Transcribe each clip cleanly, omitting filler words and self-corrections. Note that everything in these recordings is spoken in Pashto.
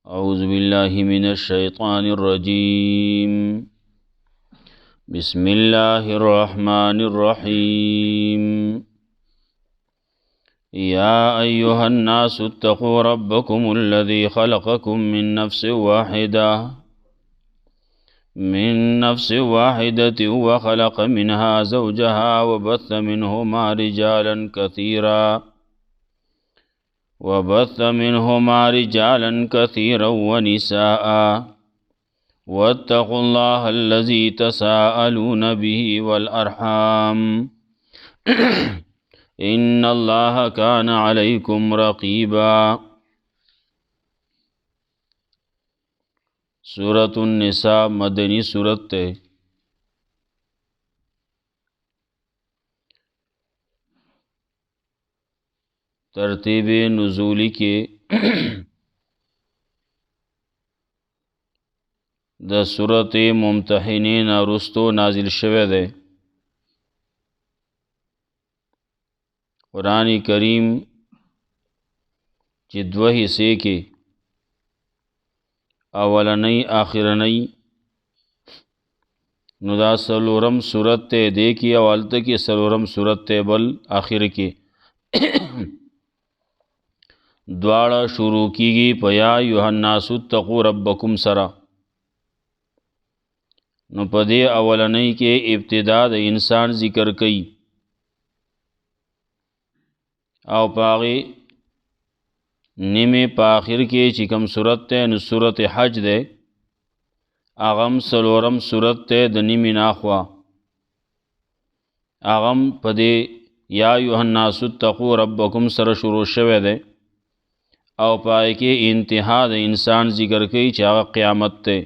أعوذ بالله من الشيطان الرجيم. بسم الله الرحمن الرحيم. يا أيها الناس اتقوا ربكم الذي خلقكم من نفس واحدة وخلق منها زوجها وبث منهما رجالا ونساء واتقوا الله الذي تساءلون به والأرحام إن الله كان عليكم رقيبا. سورة النساء مدنی سورت ہے. ترتیب نزولی کے د سورت ممتحنین رستو نازل شوه ده. قرآن کریم چې دوه حصے کې اولنی آخرنی نو دا سلورم سورت تے دے کی اولت کی سلورم سورت تے بل آخر کی دوارا شروع کی گی پیا یوحناس اتقو ربکم سرا. نو پدے اولنی کے ابتدا د انسان ذکر کئی او پاغی نیمے پاخر کے چکم صورت تے نو صورت حج دے اغم سلورم صورت تے د نیمی ناخوا اغم پدے یا یوحناس اتقو ربکم سر شروع شوه دے او پائے کے انتہا د انسان ذکر کئی چاہ قیامت تے.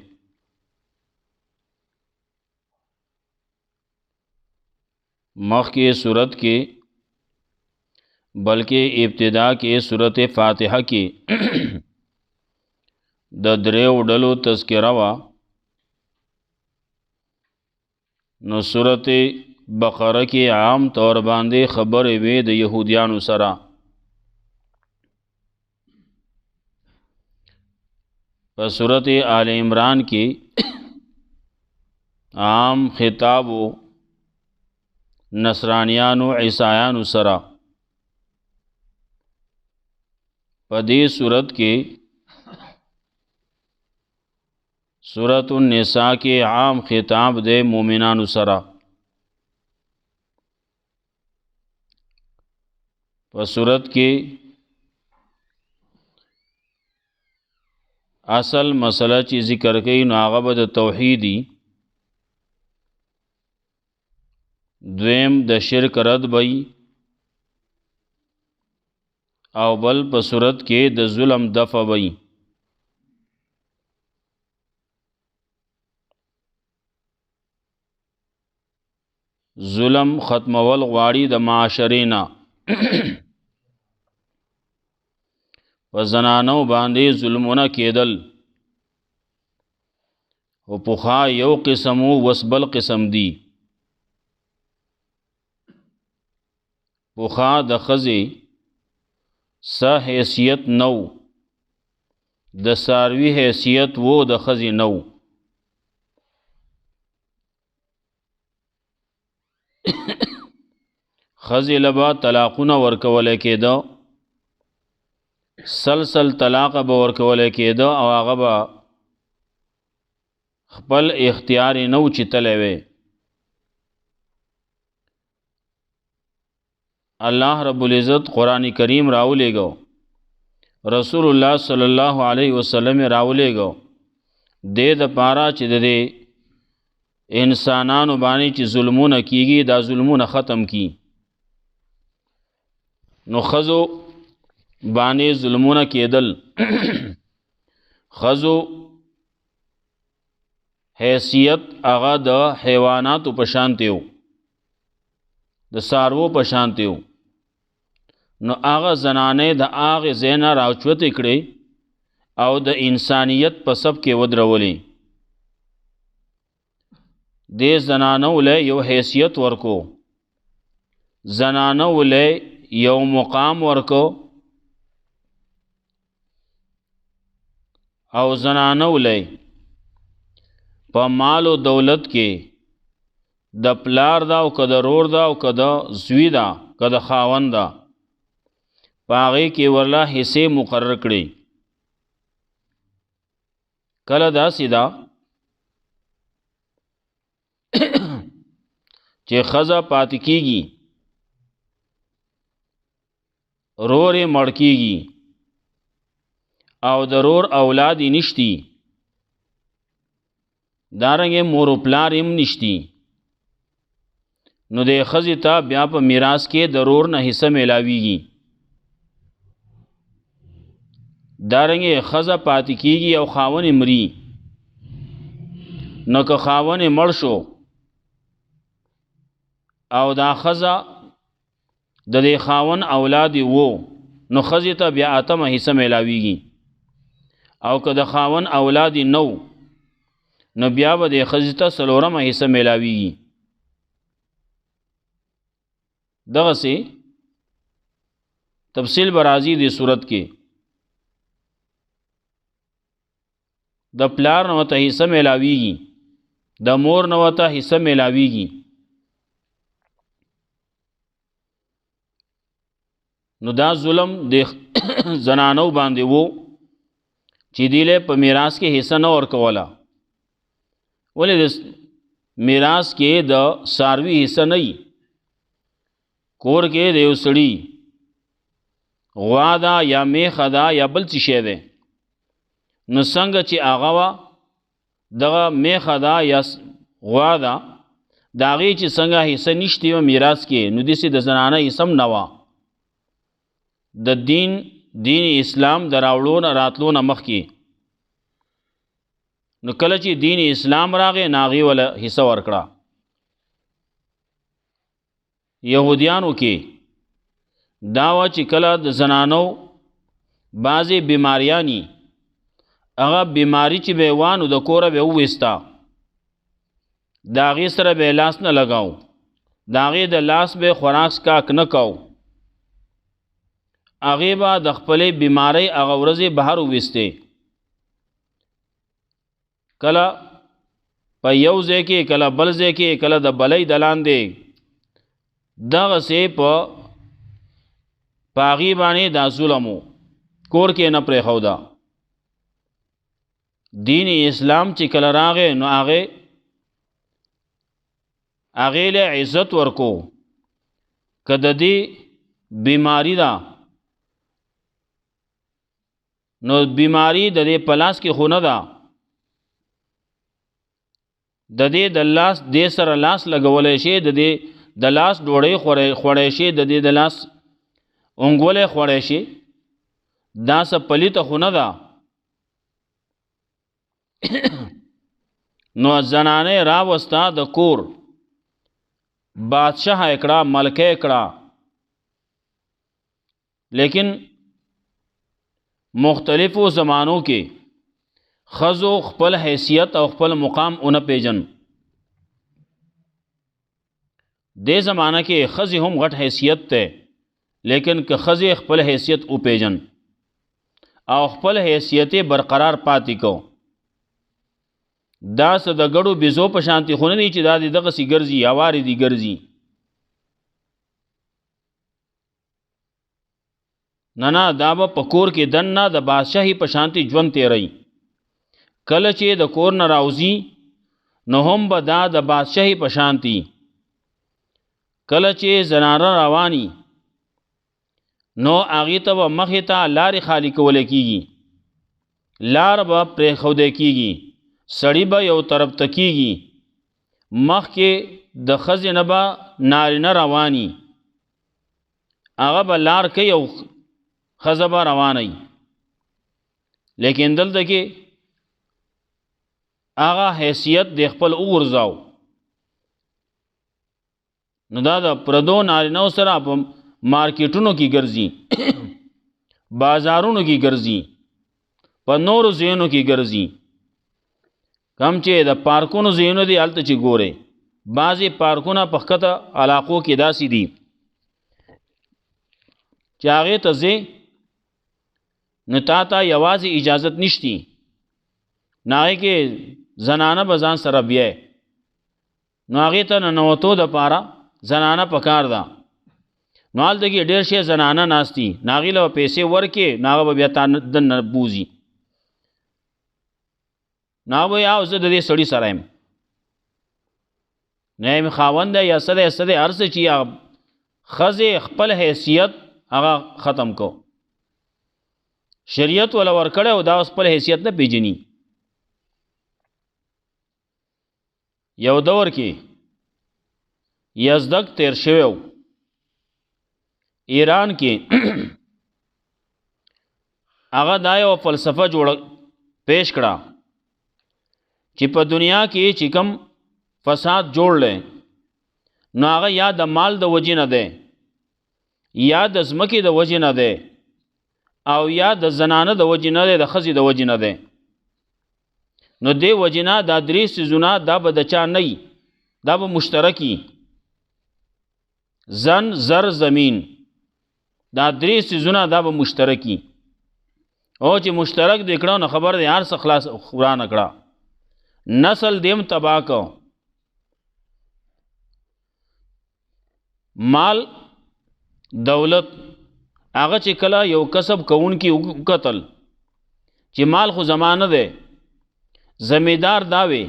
مخ کے صورت کے بلکہ ابتدا کے صورت فاتحہ کی د دریو ډلو تذکرہ وا. نو صورت بقرہ کی عام طور باندې خبر وی د یہودیانو سرا. په صورت آل عمران کی عام خطاب نصرانیانو عیسایانو سرا. پدی صورت کے سورۃ النساء کے عام خطاب دے مومنانو سرا. صورت کے اصل مسئلہ چی ذکر کئی نو هغه به د توحیدی، دویم د شرک رد بئی او بل په صورت کې د ظلم دفع بئی. ظلم ختمول غواړي د معاشرینا و زنانو باندې ظلمونه کېدل او پخا یو قسم وسبل قسم دی. پخا د خزی سا حیثیت نو د ساروی حیثیت وہ د خزی نو. خزی لبا طلاقونه ورکوله کېده، سلسل طلاق به ورکوله کېده او هغه به خپل اختیار نو چتلی وی. اللہ رب العزت قرآن کریم راولے گو، رسول اللہ صلی اللہ علیہ وسلم راولے گو دے د پارا چې دے انسانانو باندې چې ظلمونه کیږي دا ظلمونه ختم کی. نو خزو باندې ظلمونه کېدل خزو حیثیت هغه د حیواناتو په شانتیو د سارو په شانتیو. نو هغه زنانه د هغه زینا راوچوت کړي او د انسانیت په سب کې ودرولې. دې زنانو له یو حیثیت ورکو، زنانو له یو مقام ورکو او زنانو لئی په مال او دولت کې د پلار دا او که د رور دا او که د زوی دا که د خاوند دا په هغې کې ورله حصې مقرر کړي. کله داسې ده چې ښځه پاتې کېږي رور یې مړ کېږي او د رور اولاد یې نشتی دارنګې مور و پلار یې هم نشتی نو د ښځې ته بیا په میراث کې د رور نه حصه میلاویږي. دارنګې ښځه پاتې کېږي او خاوند یې مري نو که خاوند یې مړ شو او دا ښځه د دې خاوند اولاد یې وو نو ښځې ته بیا اتمه حصه میلاویږي او که د خاوند اولاد یې نو نو بیا به د ښځې ته څلورمه حصه میلاویږي. دغسې تفصیل به راځي دې صورت کې. د پلار نه ورته حصه میلاویږي د مور نه ورته حصه میلاویږي. نو دا ظلم د زنانو باندې وو چې دیله په میراث کې حصہ نه ورکوله. ولې د میراث کې د ساروي حصہ نه وي. کور کې د یو سړي غوا ده یا میخه ده یا بل څه شی دی نو څنګه چې هغه وه دغه میخه ده یا غوا ده د هغې چې څنګه حصه نشتی وه میراث کې نو داسې د زنانه حصه هم نه وه. د دین اسلام د راوړو نه راتلو نه مخکې نو کله چې دین اسلام راغی نو هغې وله حصه ورکړه. یهودیانو کې دا وه چې کله د زنانو بعضې بیماریانی هغه بیماری چې به یې وه نو د کوره به یې وویسته د هغې سره به یې لاس نه لګاو د هغې د لاس به یې خوراک څښاک نه کو هغې به د خپلې بیمارۍ هغه ورځې بهر وویستې. کله په یو ځای کې کله بل ځای کې کله د بلۍ د لاندې دغسې په هغې باندې دا ظلم و کور کې نه پرېښوده. دین اسلام چې کله راغی نو هغې له عزت ورکو که د دې بیماری ده نو بیماری د دې په لاس کې خو نه ده د دې د لاس دې سره لاس لګولی شي د دې د لاس ډوډۍ خوړی شي د دې د لاس اونګولی خوړی شي دا څه پلیته خو نه ده. نو زنانه راوسته د کور بادشاہ اکڑا ملکه اکڑا لیکن مختلفو زمانوں کې ښځو خپل حیثیت او خپل مقام اونه پیژن. دې زمانہ کې ښځې هم غټ حیثیت ته لیکن که ښځې خپل حیثیت او پیژن او خپل حیثیت برقرار پاتې کو دا څه د ګړو بیزو په شانتي خو نه دی چې دا د دغسې ګرځي هوارې دي ګرځي. نه نه دا به په کور کې دننه د بادشاهي په شانتي ژوند تیری. کله چې د کور نه راوځي نو هم به دا د بادشاهي په شانتي. کله چې زنانه رواني نو هغې ته به مخې ته لارې خالي کولی کېږي لار به پرېښودی کېږي سړی به یو طرف ته کېږي مخکې د ښځې نه به نارینه رواني هغه به لار کوي او ښځه به روانوي. لیکن دلته کې هغه حیثیت د خپل وغورځاو نو دا د پردو نارینهو سره په مارکیټونو کې ګرځي بازارونو کې ګرځي په نورو ځایونو کې ګرځي. کم چې د پارکونو ځایونه دي هلته چې ګورئ بعضې پارکونه په ښکته علاقو کې داسې دي چې هغې ته ځې نو تا ته یوازې اجازت نشتی ناغې کې زنانه به ځان سره بیای نو هغې ته ننوتو دپاره زنانه پکار ده نو هلته کې ډېر شی زنانه ناستي نو هغې له به پیسې ورکې نو هغه به بیا تا دننه بوځي نو هغه به یا زه د دې سړي سره یم نه یم خاوند دی یا څه دی څه دی هر څه چې یا ښځې خپل حیثیت هغه ختم کو شریعت ولا ورکړی او دا اوس خپل حیثیت نه پیژني یو دور کې یزدک تیر شوی و ایران کې هغه دا یو فلسفه پیش کړه چې په دنیا کې چې کوم فساد جوړلی نو هغه یا د مال د وجې نه دی یا د ځمکې د وجې نه دی او یا د زنانه د وجې نه دی د ښځې د وجې نه دی نو دې وجې نه دا درې څیزونه دا به د چا نه دا به مشترکي زن زر زمین دا درې څیزونه دا به مشترکي او چې مشترک دې کړه نو خبر دی هر څه خلاص ورانه کړه نسل دیم تباه کو مال دولت هغه چې کله یو کسب کوونکي وکتل چې مال خو زمانه دی زمیدار دا وی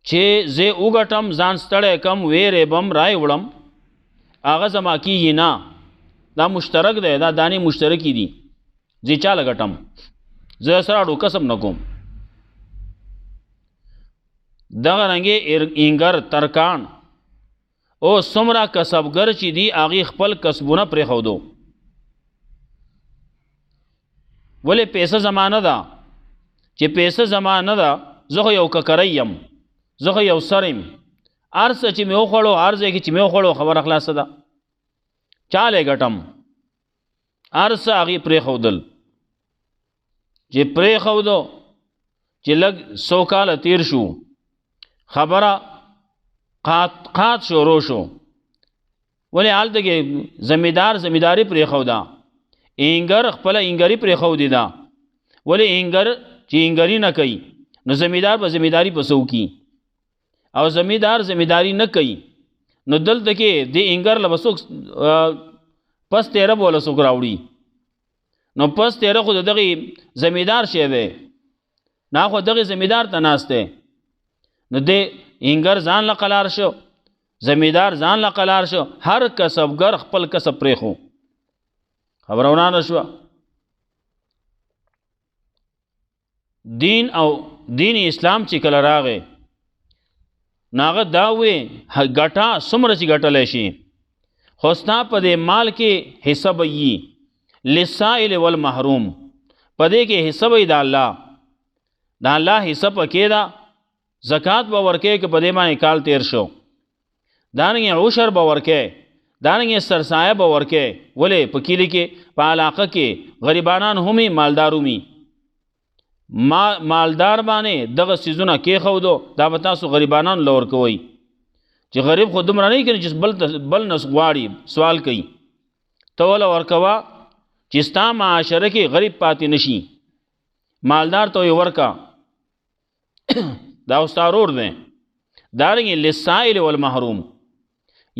چې زه وګټم ځان ستړی کم ویرې بم رای وړم هغه زما کېږي نه دا مشترک دی دا دانې مشترکي دي زه چاله ګټم زه سره اړو کسب نه کوم دغه رنګې اینګر ترکان او څومره کسبګر چې دي هغې خپل کسبونه پرېښودو ولې پیسه زمانه ده چې پیسه زمانه ده زه خو یو ککری یم زه خو یو سر یم هر څه چې مې وخوړو هر ځای کې چې مې وخوړو خبره خلاصه ده چاله ګټم هر څه هغې پرېښودل چې پرېښودو چې لږ 100 کاله تیر شو خبره قات شروع شو ولې هلته کې زمیداری پرېښوده اینګر خپله اینګري پرېښودې ده ولې اینګر چې اینګري نه کوي نو زمیدار به زمیداري په څه وکړي او زمیدار زمیداری نه کوي نو دلته کې د اینګر له به څوک پس تیره به وله څوک راوړي نو پس تیره خو د دغې زمیدار شی دی نه خو دغې زمیدار ته ناست دی نو د اینګر ځان له قلار شو زمیدار ځان له قلار شو هر کسبګر خپل کسب پرېښو خبره ورانه شوه دین اسلام چې کله راغی نو هغه دا وی ګټه څومره چې ګټلی شي خو ستا په دې مال کې حصه به یي للسائل والمحروم په دې کې حصه به یي د الله حصه پکې ده زکات به ورکې که په دې باندې کال تیر شو دارنګې عشر به ورکې دارنګې سرسایه به ورکې ولې په کلي کې په علاقه کې غریبانان همي مالدار همي مالدار باندې دغه څیزونه کېښودو دا به تاسو غریبانان له ورکوئ چې غریب خو دومره نه کوي چې بل نه غواړي سوال کوي ته وله ورکوه چې ستا معاشره کې غریب پاتې نشي مالدار ته یې ورکه دا ستا ورور دی دارنګې للسائل والمحروم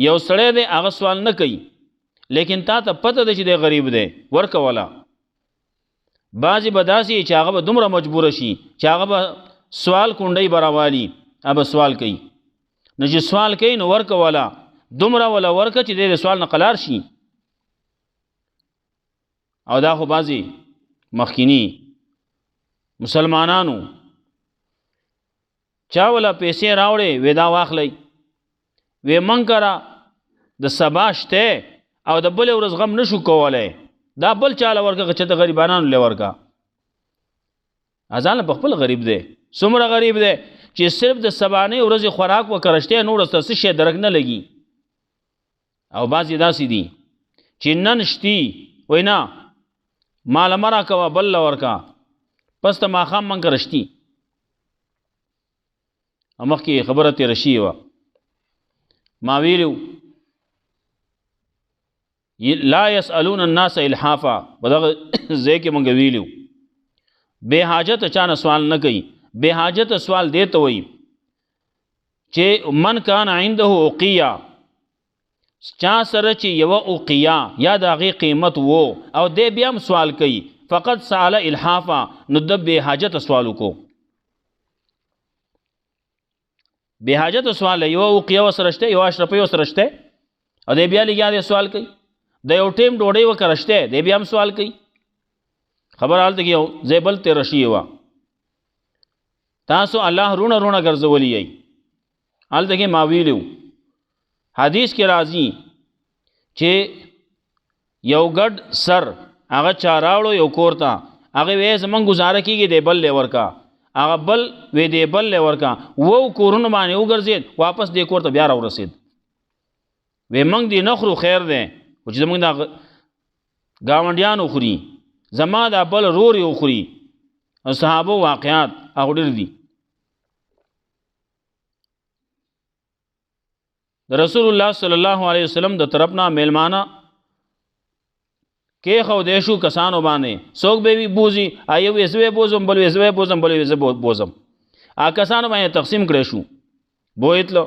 یو سړی دی هغه سوال نه کوي لیکن تا ته پته ده چې دی غریب دی ورکوله بعضې به داسې چې هغه به دومره مجبوره شي چې هغه به سوال کونډۍ به راوالي هغه به سوال کوي نو چې سوال کوي نو ورکوله دومره وله ورکه چې دی د سوال نه قلار شي او دا خو بعضې مخکینی مسلمانانو چا ولا پیسې راوړې وې دا واخلی وې من کره د سبا شته او د بلې ورځ غم نشو کولی دا بل چاله ورکه چې د غریبانانو له ورکه ځان په خپل غریب دی څومره غریب دی چې صرف د سبانۍ ورځې خوراک وکړشتی نور ورته څه شی درک نه لګي او بعضې داسې دي چې نن شتي وایي نه ماله مه راکوه بل له ورکه پس ته ماښام من کره شتي مخکې خبره تېره شوې وه ما ویلو لا يسألون الناس الحافا په دغه ځای کې مونږ ویلو بې حاجته چا نه سوال نه کوي بے حاجت سوال دیته وي چې من کان عنده اوقیه چا سره چې یو اوقیه یا د هغې قیمت وو او دی بیا هم سوال کوي فقط سأل الحافا نو د بے حاجت سوال وکړو بے حاجت سوال یو اوقیه ورسره شته یو اشرفی ورسره شته او دی بیا لګیا دی سوال کوي د یو ټیم ډوډۍ وکړه شته دی بیا هم سوال کوي خبر هلته کې یو ځای بل تېره شوې وه تاسو الله رونه رونه ګرځولی یئ هلته کې ما ویلي حدیث کې راځي چې یو ګډ سر هغه چا راوړو یو کور ته هغه وی زمونږ ګزاره کېږي دی بل لی ورکا هغه بل وی دی بل لی ورکا وو کورونو باندې وګرځېد واپس دی کور ته بیا راورسېد وی موږ دی نه خورو خیر دی خو چې زمونږ دا ګاونډیان وخوري زما دا بل رور یې وخوري او صحابه واقعات هغه ډېر دي د رسول الله صلی الله علیه وسلم د طرف نه میلمانه کې خو دې شو کسانو باندې څوک به وي بوزي ایو وسوي بوزم بل وسوي بوزم بل وسوي بوزم ا کسانو باندې تقسیم کړی شو بویتلو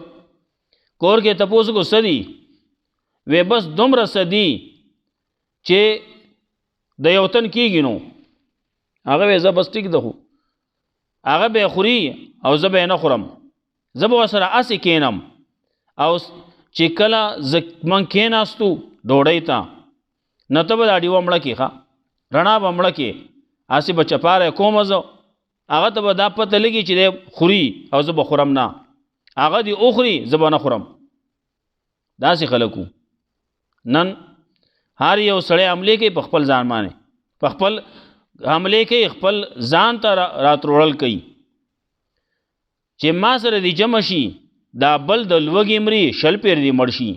کور کې تپوس کو سدي وې بس دومره سدي چې د یو تن کېږي نو هغه وې زه بس ټیک دهو هغه به خوري او زه به نه خورم زه به ورسره اسې کینم او چې کله من کېناستو ډوډۍ ته نه ته به دا ډیوه مړه کې ښه رڼا به مړه کې هسې به چپاره کوم زه هغه ته به دا پته لګي چې دی خوري او زه به خورم نه هغه دې وخوري زه به نه خورم داسې خلک وو نن هر یو سړی حملې کوي په خپل ځان باندې په خپل حملې کوي خپل ځان ته راتروړل کوي چې ما سره دې جمع شي دا بل د لوږې مري شل پیر دې مړ شي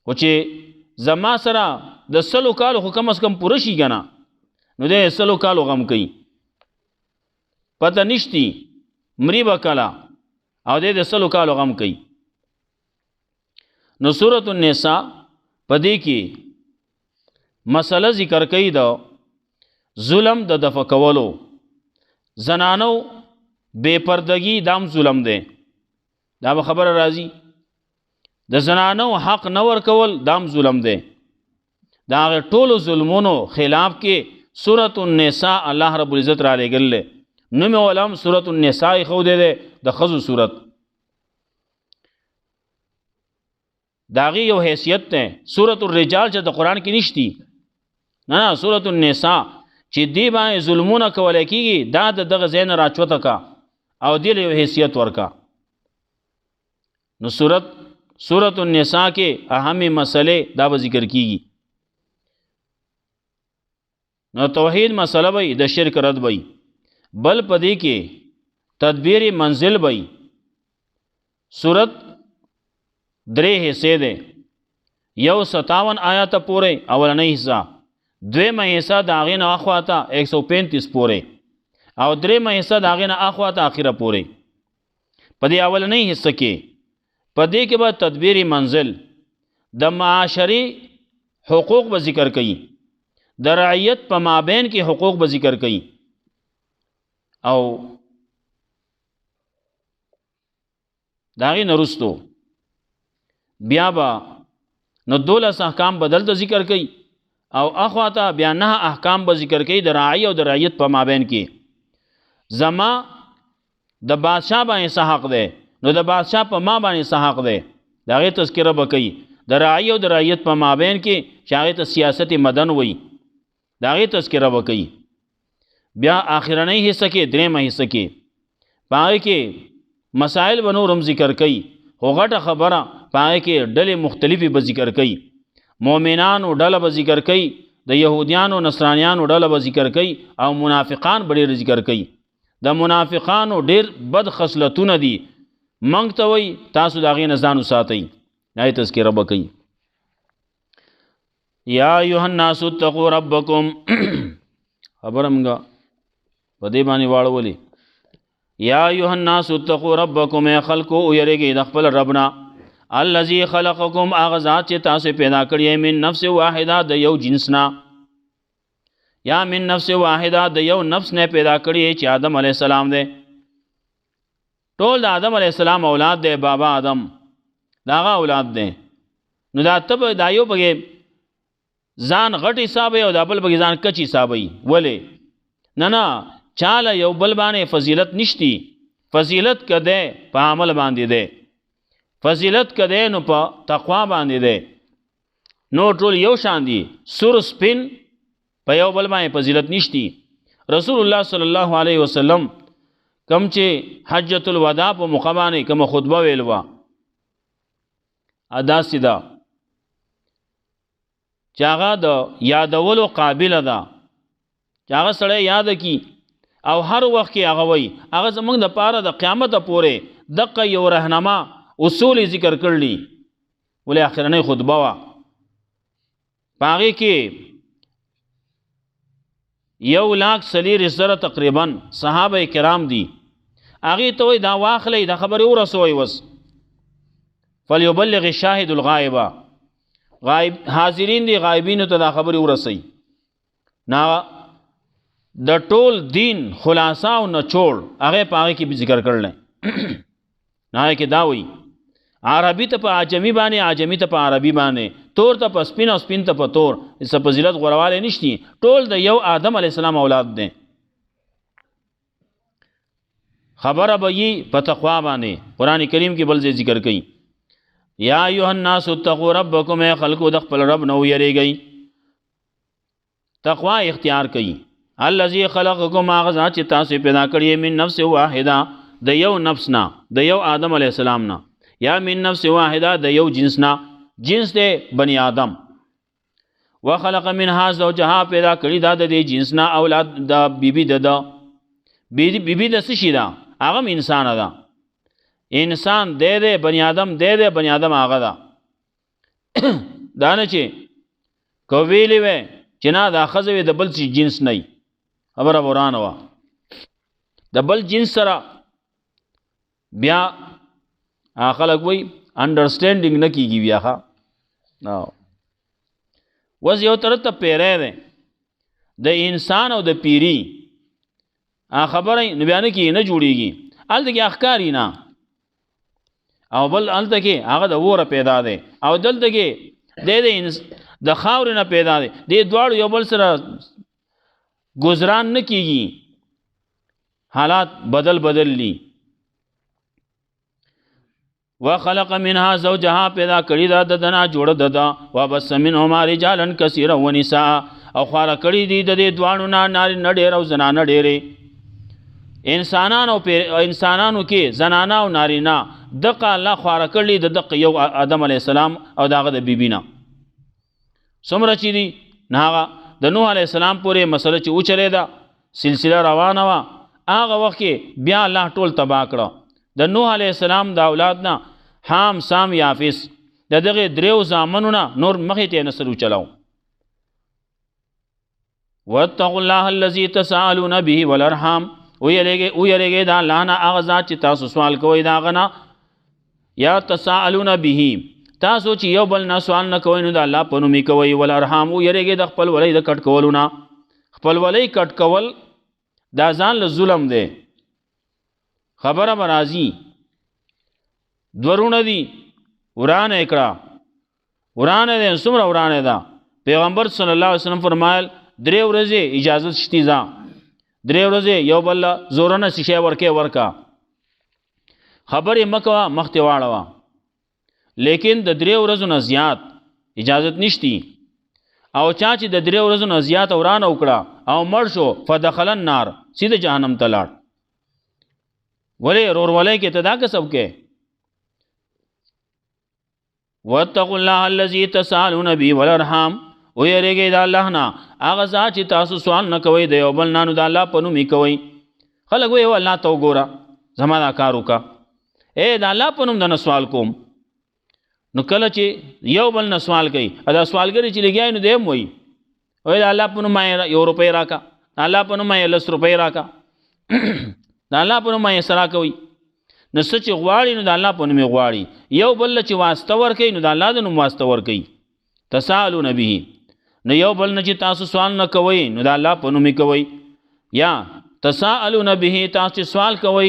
خو چې زما سره د 100 کالو خو کم از کم پوره شي که نه نو دی 100 کالو غم کوي پته نشتی مري به کله او دی د 100 کالو غم کوي نو سورة النساء په دې کې مسله ذکر کوي د ظلم د دفع کولو زنانو بے پردگی دام ظلم دی دا به خبره راځي د زنانو حق نه ورکول دام ظلم دی دا هغه ټولو ظلمونو خلاف کې سورة النساء الله رب العزت را لېږلی نوم یې ولهم سورة النساء ښودی دی د ښځو صورت د هغې یو حیثیت دی سورة الرجال چې د قرآن کې نشتی نه نه سورة النساء چې دې باندې ظلمونه کولی کېږي دا د دغه ځای نه راچوته کا او دې له یو حیثیت ورکا نو سورة النساء کې اهمې مسلې دا به ذکر کېږي نو توحید مسله بی د شرک رد بی بل پدی کې تدبیر منزل بی سورت 3 حصے دے یو 57 آیات پورے اولنی حصہ دویم حصہ داغین اخواتا 135 پورے او دریم حصہ داغین اخواتا آخر پورے پدی اولنی حصہ کې پدی کې بعد تدبیر منزل د معاشری حقوق به ذکر کئی د رعیت په مابین کې حقوق به ذکر کئی او داغی نرستو بیا با نو 12 احکام بدل ته ذکر کئی او اخواتا بیا 9 احکام به ذکر کئی د رعی او د رعیت په مابین کې زما د بادشاہ باندې حق ده نو د بادشاہ په ما باندې حق ده داغی تذکرہ به کئی د رعی او د رعیت په مابین کې چې هغې ته سیاست مدن وی داغی تذکرہ به کئی بیا آخرنی حصہ کې دریمه حصہ کې پای کې مسائل به نورم ذکر کئی خو غټه خبره پای کې ډلې مختلفې به ذکر کئی مؤمنانو ډله به ذکر کئی د یهودیانو نصرانیانو ډله به ذکر کئی او منافقان به ډېر ذکر کئی د منافقانو ډېر بد خصلتونه دي منګ ته وی تاسو د هغې نه ځان وساتئ دا یې تذکره به کئی یا ایها الناس اتقوا ربکم خبره موږ په دې باندې واړولې یا ایها الناس اتقوا ربکم ای خلکو ویریږئ د خپل ربنا الذي خلقکم هغه ذات چې تاسو پیدا کړی من نفس واحده د یو جنس نه یا من نفس واحده د یو نفس نه پیدا کړی چې آدم علیه السلام دی ټول د آدم علیه السلام اولاد دی، بابا آدم داغه اولاد دی. نو دا تب دا یو پکې ځان غټ حسابوي او دا بل پکې ځان کچ حسابوي. ولې نه چاله یو بل باندې فضیلت نشتی. فضیلت کده په عمل باندې دی، فضیلت کده نو په تقوا باندې دی. نو ټول یو شان دي، سور سپین په یو بل باندې فضیلت نشتی. رسول الله صلی الله علیه وسلم کم چې حجۃ الوداع په موقع باندې کوم خطبه ویلوا ادا سیدا چې هغه د یادولو قابل ده، چې هغه سړی یاد کی او هر وخت کې هغه وای. هغه زمونږ د پاره د قیامت پورې دغه یو رهنما اصول ذکر کړلی. ولې اخرنۍ خطبه وا پاغي کې 1,40,000 تقریبا صحابه کرام دي. هغه ته وای دا واخلې دا خبره ورسوي وس فليبلغ الشاهد الغائب. غائب حاضرین دي غایبین ته دا خبره ورسي. نا د ټول دین خلاصا او نچوړ هغه پاغي کې ذکر کړل. نه کې دا وای عربی ته په عجمی باندې، عجمی ته په عربی باندې، تور ته په سپین او سپین ته په تور. اس فضیلت غورواله نشتی، ټول د یو آدم علی السلام اولاد دي. خبره به یي په تقوا باندې. قران کریم کې بل ذکر کړي یا ایها الناس اتقوا ربکم، ای خلقو د خپل رب نو یریږئ، تقوا اختیار کړئ. الذي خلقکم، هغه ذات چې تاسو پیدا کړی من نفس واحده، د یو نفس نه، د یو آدم علی السلام نه، یا من نفس واحده د یو جنس نه، جنس دی بنی آدم. وخلق منها زوجها، پیدا کړی دا د دې جنس نه اولاد د بیبي د بیبي د څه شي ده؟ هغه انسان ده. انسان دی دی، بنی آدم دی دی، بنی آدم هغه ده. دا نه چې کو ویلې وې چې نه دا ښځه وي د بل څه جنس نه وي، خبره ورانه وه. د بل جنس سره بیا خلک وای انډرسټینډینګ نه کیږي بیا. ښه نو وز یو طرف ته پیری دی د انسان او د پیری خبره نه بیان کی نه جوړیږي. هلته کې اخکاری نه، او بل هلته کې هغه د وره پیدا دی، او دلته کې د خاورې نه پیدا دی. دې دواړو یو بل سره گزاران نه کیږي، حالات بدل بدل لی. وخلق منها زوجها، پیدا کړی دا د دنا جوړ ددا. وبس منهما رجالا كثيرا ونساء، او خار کړی دی د دې دوانو نه ناری نه ډېر او زنانه ډېرې. انسانانو کې زنانه او نارینا دغه الله خار کړی د دغه یو آدم علی السلام او داغه د بیبی نه. څومره چې دی ناغه د نوح علی السلام پورې مسله چې اوچلې ده، سلسله روانه وا. هغه وخت کې بیا الله ټول تبا کړه. د نوح علیه السلام د اولاد نه حام، سام، یافس، د دغه دریو زامنو نه نور مخې ته نسل وچلاو. واتقوا الله الذي تساءلون به والارحام، ویریږئ د الله نه هغه ذات چې تاسو سوال کوئ د هغه نه. یا تساءلون به، تاسو چې یو بل نه سوال نه کوئ نو د الله په نوم یې کوئ. والارحام، ویریږئ د خپل ولۍ د کټ کولو نه. خپل ولۍ کټ کول دا ځان له ظلم دی. خبره برازی دورونه دی ورانه اکړه، ورانه ده څومره ورانه ده. پیغمبر صلی الله علیه وسلم فرمایل 3 ورځې اجازه شتی ځه، 3 ورځې یو بل زورنه شیشه ورکه ورکا. خبره مکوا مخته واړه، لیکن د 3 ورځو نه زیات اجازه نشتی. او چا چې د 3 ورځو نه زیات ورانه وکړه او مړ شو فدخل النار، سیده جهنم ته لاړ. ولی رور ولی کې تدا کسب کې. واتقوا الله الذي تسالون به والارحام، ويریږئ د الله نه هغه ذات چې تاسو سوال نه کوئ د یو بل نه، نو د الله په نوم یې کوئ. خلک وایي الله ته وګوره زما دا کار وکړه، د الله په نوم د نه سوال کوم. نو کله چې یو بل نه سوال کوي، دا سوالګری چې لګیای نو دی هم وایي د الله په نوم یې 1 روپۍ راکا، د الله په نوم یې 10 روپۍ راکا، د الله په نوم یې سره کوي. نو څه چې غواړي نو د الله په نوم یې غواړي. یو بل چې واسطه ورکوي نو د الله د نوم واسطه ورکوي. تسالون به، نو یو بل نه چې تاسو سوال نه کوئ نو د الله په نوم یې کوئ. یا تسالون به، تاسو چې سوال کوئ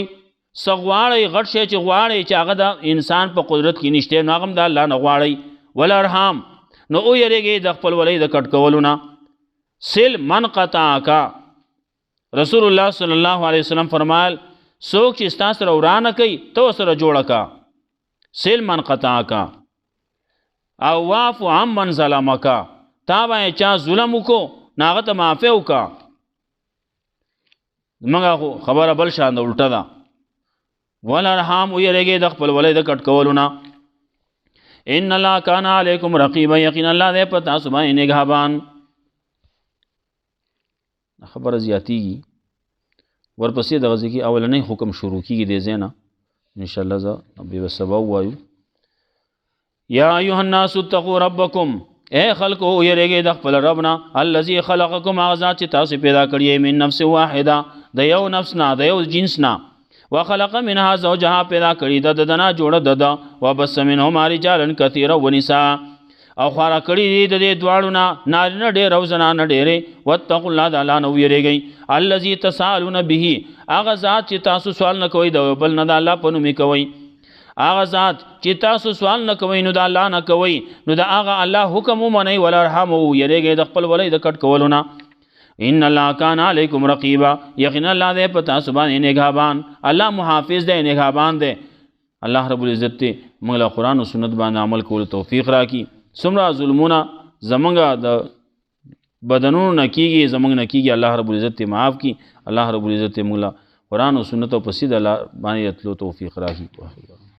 څه غواړئ غټ شی چې غواړئ چې هغه د انسان په قدرت کې نشته نو هغه هم د الله نه غواړئ والارحام نو ویریږئ د خپل ولۍ د کټ کولو نه سل من قطعک رسول الله صلی الله علیه وسلم فرمایل څوک چې ستا سره ورانه کوي ته ورسره جوړه کا سل من قطعک او واعف عن من ظلمک تا باندې چا ظلم وکړو نو هغه ته معافي وکړه زموږ خو خبره بل شان ده الټه ده والارحام ویریږئ د خپل ولۍ د کټ کولو نه ان الله کان علیکم رقیبا یقینا الله دې په تاسو باندې نگهبان خبره زیاتیږي ورپسې د غزي کې اولنۍ حکم شروع کیږي د زینا ان شاء الله ز به سبب وایو یا ایها الناس اتقوا ربکم اے خلقو یریږئ د خپل ربنا الذي خلقکم ذات چې تاسو پیدا کړی من نفس واحده د یو نفس نه د یو جنس نه وخلق منها زوجها پیدا کړی د دنا جوړه د وبس منهما رجالا كثيرا ونساء او خورا کړی د دې دواړو نه نارینه ډېر او زنانه ډېرې واتقوا الله تعالی نو یریږئ الذي تسالون به هغه ذات چې تاسو سوال نه کوئ د بل نه د الله په نوم کوئ هغه ذات چې تاسو سوال نه کوئ نو د الله نه کوئ نو د هغه الله حکم ومنئ والارحم یریږئ د خپل ولۍ د کټ کولو نه ان الله کان علیکم رقیبا یقینا الله دې په تاسو باندې نگهبان الله محافظ دی نگهبان دی الله رب العزت دې موږ له قرآن او سنت باندې عمل کولو توفیق راکړي څومره ظلمونه زمونږ د بدنونو نه کیږي زمونږ نه کیږي الله رب العزت دې معاف کړي الله رب العزت دې موږ له قرآن او سنت او په سیده باندې تلو توفیق راکړي